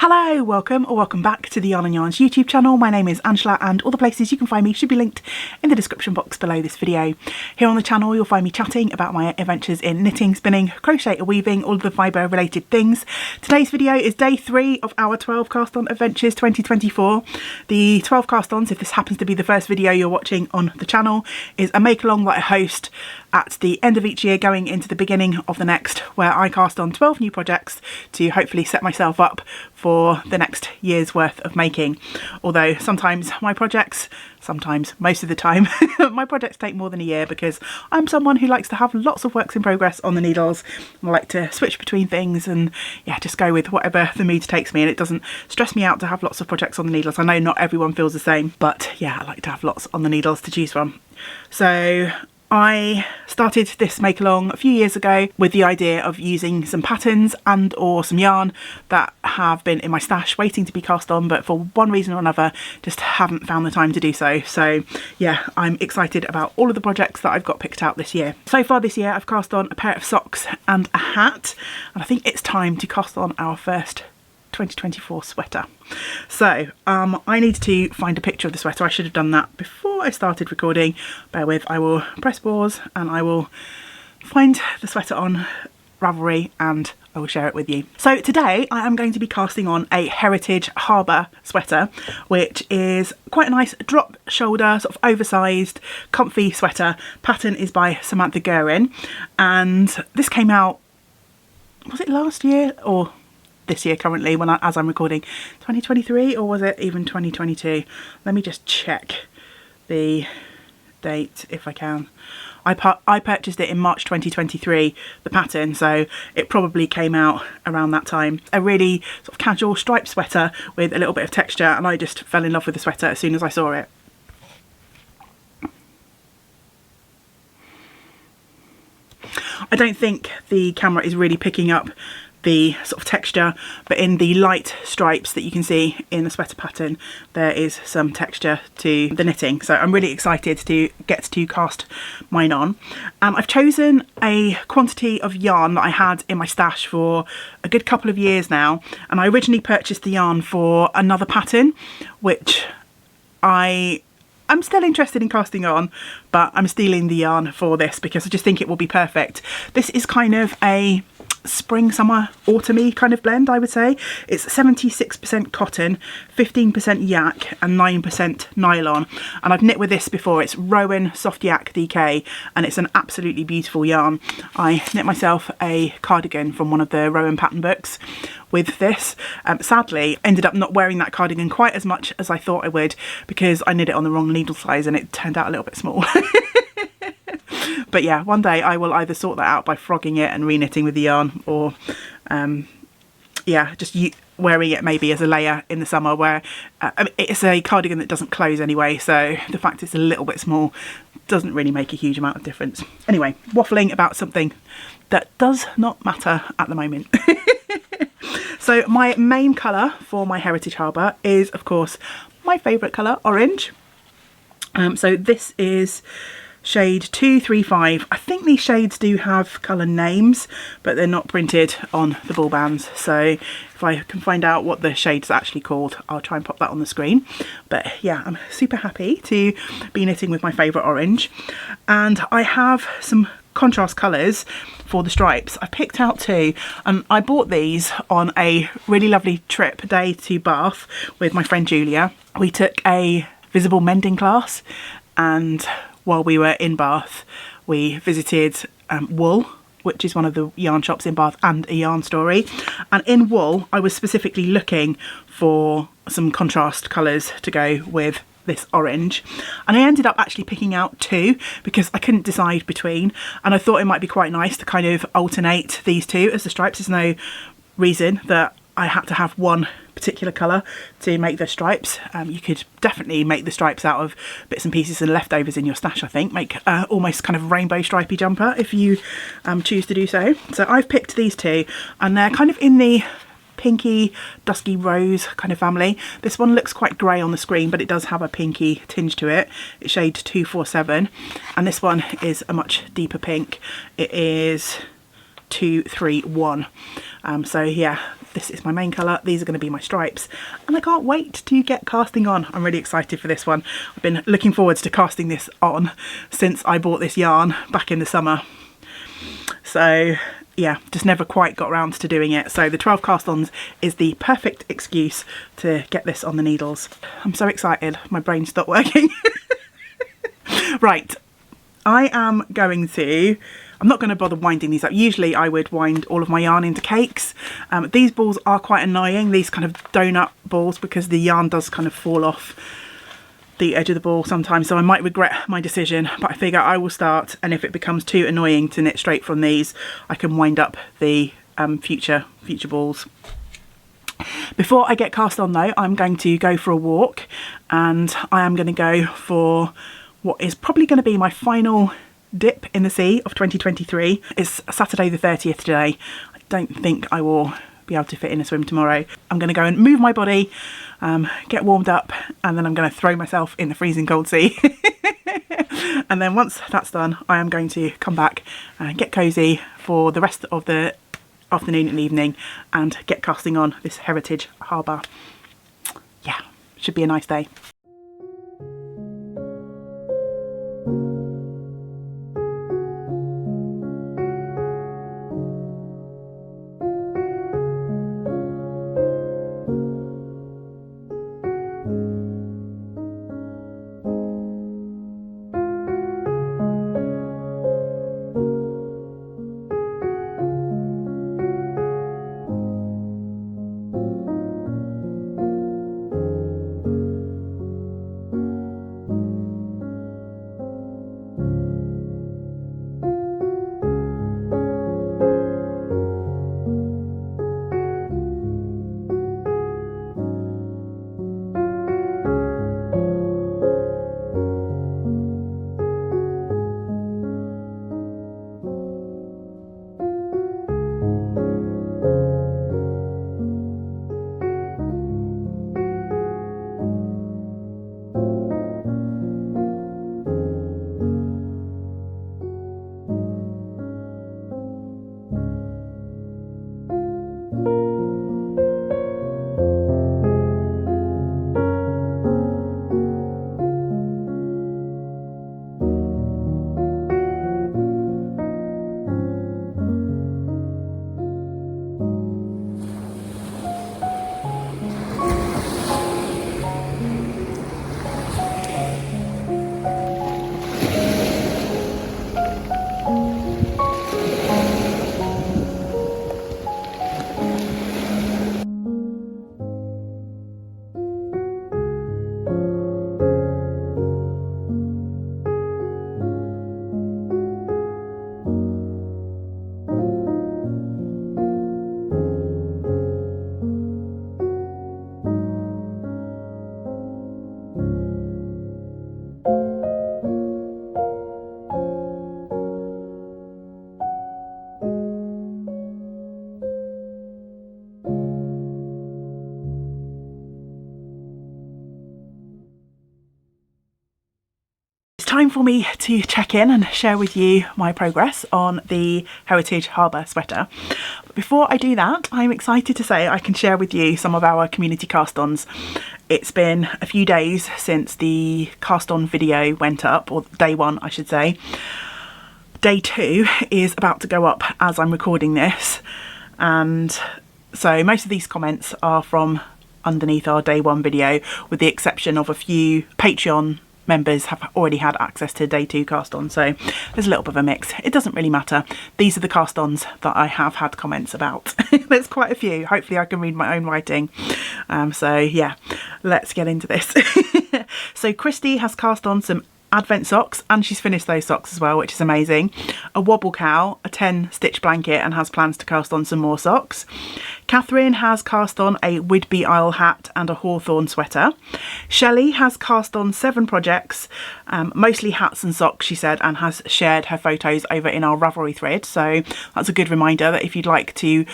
Hello, welcome or welcome back to the Yarn and Yarns YouTube channel. My name is Angela and all the places you can find me should be linked in the description box below this video. Here on the channel you'll find me chatting about my adventures in knitting, spinning, crochet or weaving, all of the fibre related things. Today's video is day 3 of our 12 cast on adventures 2024. The 12 cast ons, if this happens to be the first video you're watching on the channel, is a make along that I host at the end of each year going into the beginning of the next, where I cast on 12 new projects to hopefully set myself up for the next year's worth of making. Although sometimes most of the time my projects take more than a year, because I'm someone who likes to have lots of works in progress on the needles. I like to switch between things and yeah, just go with whatever the mood takes me, and it doesn't stress me out to have lots of projects on the needles. I know not everyone feels the same, but yeah, I like to have lots on the needles to choose from. So I started this make along a few years ago with the idea of using some patterns and or some yarn that have been in my stash waiting to be cast on, but for one reason or another just haven't found the time to do so. So yeah, I'm excited about all of the projects that I've got picked out this year. So far this year I've cast on a pair of socks and a hat, and I think it's time to cast on our first 2024 sweater. So I need to find a picture of the sweater. I should have done that before I started recording. Bear with, I will press pause and I will find the sweater on Ravelry and I will share it with you. So today I am going to be casting on a Heritage Harbour sweater, which is quite a nice drop shoulder, sort of oversized, comfy sweater. Pattern is by Samantha Guerin, and this came out, was it last year or this year currently as I'm recording? 2023, or was it even 2022? Let me just check the date if I can. I purchased it in March 2023, the pattern, so it probably came out around that time. A really sort of casual striped sweater with a little bit of texture, and I just fell in love with the sweater as soon as I saw it. I don't think the camera is really picking up the sort of texture, but in the light stripes that you can see in the sweater pattern there is some texture to the knitting, so I'm really excited to get to cast mine on. I've chosen a quantity of yarn that I had in my stash for a good couple of years now, and I originally purchased the yarn for another pattern which I'm still interested in casting on, but I'm stealing the yarn for this because I just think it will be perfect. This is kind of a spring, summer, autumny kind of blend, I would say. It's 76% cotton, 15% yak and 9% nylon, and I've knit with this before. It's Rowan Soft Yak DK and it's an absolutely beautiful yarn. I knit myself a cardigan from one of the Rowan pattern books with this. Sadly ended up not wearing that cardigan quite as much as I thought I would because I knit it on the wrong needle size and it turned out a little bit small. But yeah, one day I will either sort that out by frogging it and re-knitting with the yarn, or yeah, just wearing it maybe as a layer in the summer, where I mean, it's a cardigan that doesn't close anyway, so the fact it's a little bit small doesn't really make a huge amount of difference. Anyway, waffling about something that does not matter at the moment. So my main colour for my Heritage Harbour is of course my favourite colour, orange. So this is shade 235. I think these shades do have colour names, but they're not printed on the ball bands, so if I can find out what the shade's actually called I'll try and pop that on the screen. But yeah, I'm super happy to be knitting with my favourite orange, and I have some contrast colours for the stripes. I picked out 2, and I bought these on a really lovely trip day to Bath with my friend Julia. We took a visible mending class, and while we were in Bath we visited Wool, which is one of the yarn shops in Bath, and a yarn story, and in Wool I was specifically looking for some contrast colours to go with this orange, and I ended up actually picking out 2 because I couldn't decide between, and I thought it might be quite nice to kind of alternate these 2 as the stripes. There's no reason that I had to have one particular colour to make the stripes. You could definitely make the stripes out of bits and pieces and leftovers in your stash, I think. Make almost kind of rainbow stripy jumper if you choose to do so. So I've picked these 2, and they're kind of in the pinky dusky rose kind of family. This one looks quite grey on the screen, but it does have a pinky tinge to it. It's shade 247, and this one is a much deeper pink. It is 231. So yeah, This is my main colour, these are going to be my stripes, and I can't wait to get casting on. I'm really excited for this one. I've been looking forwards to casting this on since I bought this yarn back in the summer. So yeah, just never quite got around to doing it. So the 12 cast-ons is the perfect excuse to get this on the needles. I'm so excited, my brain stopped working. Right, I'm not going to bother winding these up. Usually I would wind all of my yarn into cakes. These balls are quite annoying, these kind of donut balls, because the yarn does kind of fall off the edge of the ball sometimes, so I might regret my decision, but I figure I will start, and if it becomes too annoying to knit straight from these, I can wind up the future balls. Before I get cast on though, I'm going to go for a walk, and I am going to go for what is probably going to be my final dip in the sea of 2023. It's Saturday the 30th today. I don't think I will be able to fit in a swim tomorrow. I'm going to go and move my body, get warmed up, and then I'm going to throw myself in the freezing cold sea. And then once that's done, I am going to come back and get cosy for the rest of the afternoon and evening and get casting on this Heritage Harbour. Yeah, should be a nice day. Time for me to check in and share with you my progress on the Heritage Harbour sweater. But before I do that, I'm excited to say I can share with you some of our community cast-ons. It's been a few days since the cast-on video went up, or day one I should say. Day two is about to go up as I'm recording this, and so most of these comments are from underneath our day one video, with the exception of a few Patreon members have already had access to day two cast on, so there's a little bit of a mix. It doesn't really matter. These are the cast ons that I have had comments about. There's quite a few. Hopefully I can read my own writing. So yeah, let's get into this. So Christy has cast on some Advent socks, and she's finished those socks as well, which is amazing. A wobble cow, a 10 stitch blanket, and has plans to cast on some more socks. Catherine has cast on a Whidbey Isle hat and a hawthorn sweater. Shelley has cast on 7 projects, mostly hats and socks, she said, and has shared her photos over in our Ravelry thread. So that's a good reminder that if you'd like to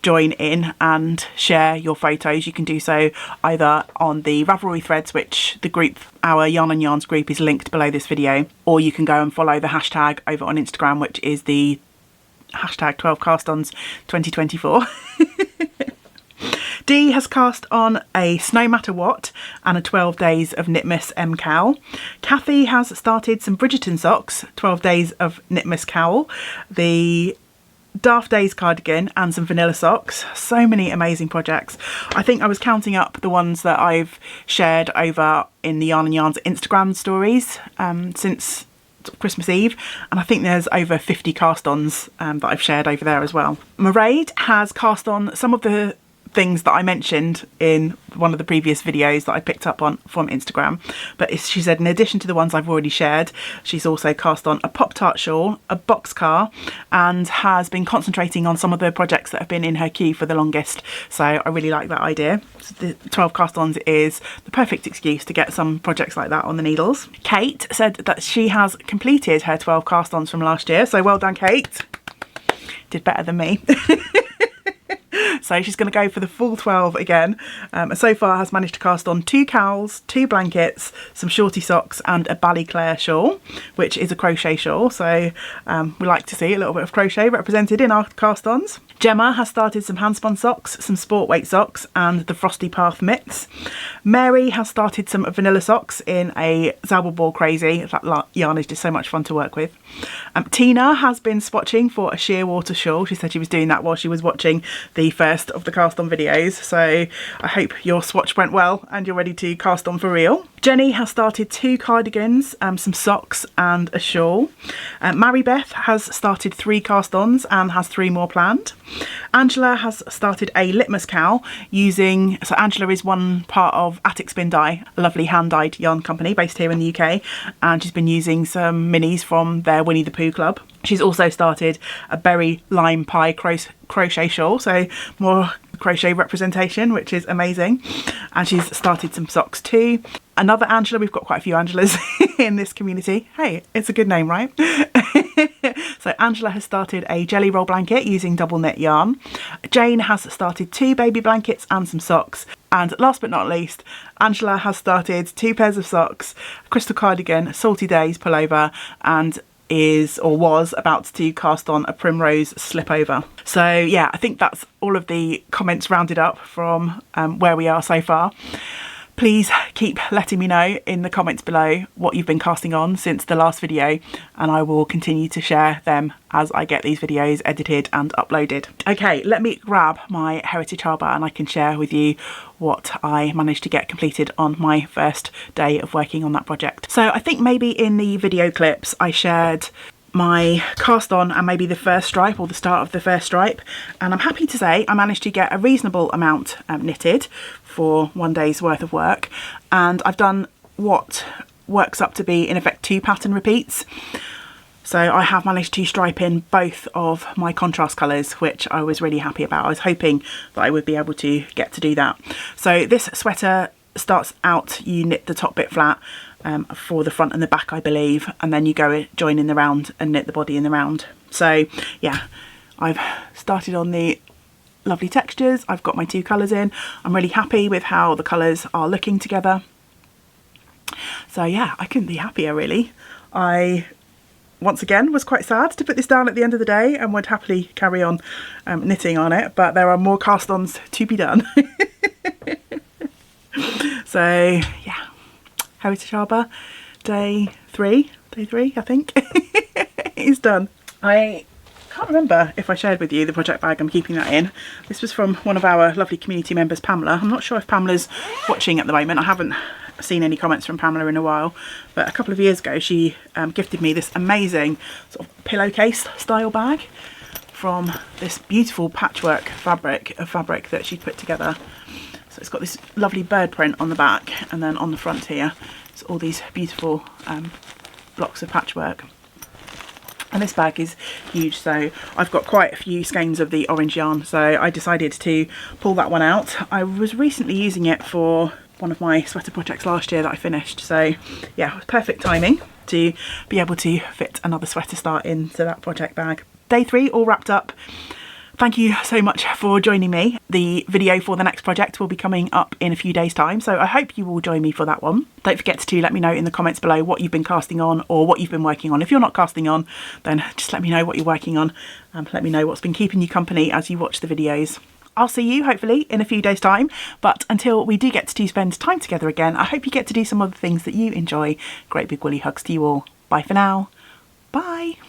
join in and share your photos, you can do so either on the Ravelry threads, which the group, our Yarn and Yarns group, is linked below this video, or you can go and follow the hashtag over on Instagram, which is the hashtag 12castons 2024. Dee has cast on a Snow Matter What and a 12 Days of Knitmas M Cowl. Kathy has started some Bridgerton socks, 12 Days of Knitmas Cowl, the Daft Days cardigan and some vanilla socks. So many amazing projects. I think I was counting up the ones that I've shared over in the Yarn and Yarns Instagram stories since Christmas Eve, and I think there's over 50 cast-ons that I've shared over there as well. Mairead has cast on some of the things that I mentioned in one of the previous videos that I picked up on from Instagram, but she said in addition to the ones I've already shared, she's also cast on a Pop-Tart shawl, a boxcar, and has been concentrating on some of the projects that have been in her queue for the longest. So I really like that idea. So the 12 cast-ons is the perfect excuse to get some projects like that on the needles. Kate said that she has completed her 12 cast-ons from last year, so well done, Kate. Did better than me. So she's going to go for the full 12 again, and so far has managed to cast on 2 cowls, 2 blankets, some shorty socks and a Ballyclare shawl, which is a crochet shawl, so we like to see a little bit of crochet represented in our cast-ons. Gemma has started some handspun socks, some sport weight socks and the Frosty Path mitts. Mary has started some vanilla socks in a Zabble Ball Crazy. That yarn is just so much fun to work with. Tina has been swatching for a shearwater shawl. She said she was doing that while she was watching the first of the cast on videos, so I hope your swatch went well and you're ready to cast on for real. Jenny has started 2 cardigans, some socks and a shawl. Mary Beth has started 3 cast-ons and has 3 more planned. Angela has started a litmus cowl using, so Angela is one part of Attic Spin Dye, a lovely hand-dyed yarn company based here in the UK, and she's been using some minis from their Winnie the Pooh club. She's also started a berry lime pie crochet shawl, so more crochet representation, which is amazing. And she's started some socks too. Another Angela, we've got quite a few Angelas in this community. Hey, it's a good name, right? So Angela has started a jelly roll blanket using double knit yarn. Jane has started 2 baby blankets and some socks. And last but not least, Angela has started 2 pairs of socks, a crystal cardigan, Salty Days pullover, and is or was about to cast on a primrose slipover. So yeah, I think that's all of the comments rounded up from where we are so far. Please keep letting me know in the comments below what you've been casting on since the last video, and I will continue to share them as I get these videos edited and uploaded. Okay, let me grab my Heritage Harbour and I can share with you what I managed to get completed on my first day of working on that project. So I think maybe in the video clips I shared my cast on and maybe the first stripe or the start of the first stripe, and I'm happy to say I managed to get a reasonable amount knitted for one day's worth of work, and I've done what works up to be in effect 2 pattern repeats. So I have managed to stripe in both of my contrast colours, which I was really happy about. I was hoping that I would be able to get to do that. So this sweater starts out, you knit the top bit flat for the front and the back, I believe, and then you go join in the round and knit the body in the round. So yeah, I've started on the lovely textures. I've got my 2 colours in. I'm really happy with how the colours are looking together. So yeah, I couldn't be happier really. I once again was quite sad to put this down at the end of the day and would happily carry on knitting on it, but there are more cast-ons to be done. So yeah, Heritage Harbour day 3 I think is done. I can't remember if I shared with you the project bag I'm keeping that in. This was from one of our lovely community members, Pamela. I'm not sure if Pamela's watching at the moment. I haven't seen any comments from Pamela in a while, but a couple of years ago she gifted me this amazing sort of pillowcase style bag from this beautiful patchwork fabric that she put together. So it's got this lovely bird print on the back, and then on the front here it's all these beautiful blocks of patchwork. And this bag is huge, so I've got quite a few skeins of the orange yarn, so I decided to pull that one out. I was recently using it for one of my sweater projects last year that I finished, so yeah, it was perfect timing to be able to fit another sweater start into that project bag. Day 3 all wrapped up. Thank you so much for joining me. The video for the next project will be coming up in a few days' time, so I hope you will join me for that one. Don't forget to let me know in the comments below what you've been casting on or what you've been working on. If you're not casting on, then just let me know what you're working on and let me know what's been keeping you company as you watch the videos. I'll see you hopefully in a few days' time, but until we do get to spend time together again, I hope you get to do some other things that you enjoy. Great big woolly hugs to you all. Bye for now. Bye.